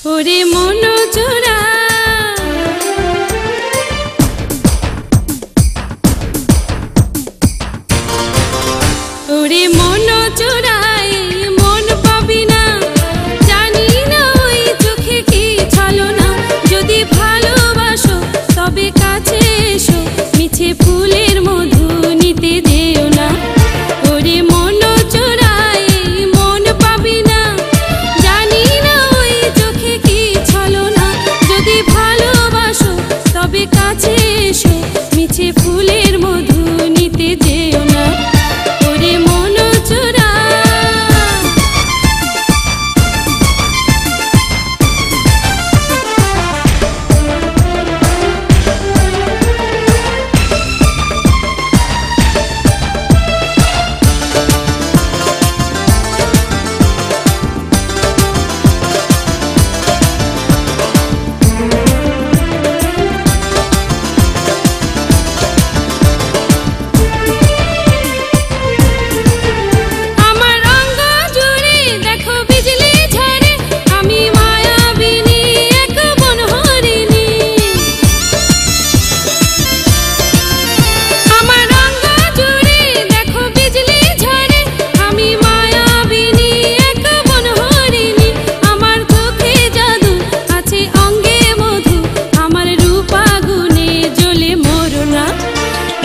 ওরে মন চোরা ওরে মন চোরাই মন পাবি না জানি না ওই চোখে কি ছলনা যদি ভালোবাসো তবে কাছে এসো মিছে ফুলের মধু নিতে যেও না ওরে মন চোরাই মন পাবি না জানি না ওই চোখে কি ছলনা যদি ভালোবাসো তবে কাছে এসো মিছে ফুলের মধু নিতে যেও না ওরে মন চোরা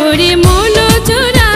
ওরে মন চোরা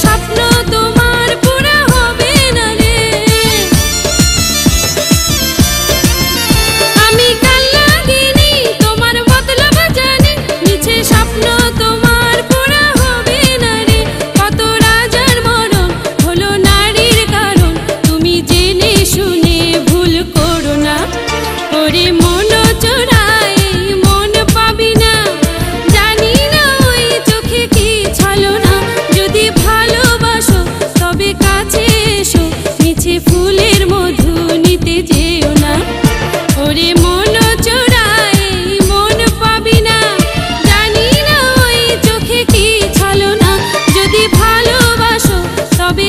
স্বপ্ন তোমার পুরা হবে না রে আমি কাল্লাগিনি তোমার মতলব জানি মিছে স্বপ্ন তোমার পুরা হবে না রে কত রাজার মরণ হলো নারীর কারণ তুমি জেনে শুনে ভুল করো না ওরে মন চোরাই মন পাবি না জানি না ওই চোখে কি ছলনা যদি ভালোবাসো তবে কাছে এসো মিছে ফুলের মধু নিতে যেও না ওরে মন চোরাই মন পাবি না জানি না ওই চোখে কি ছলনা যদি ভালোবাসো তবে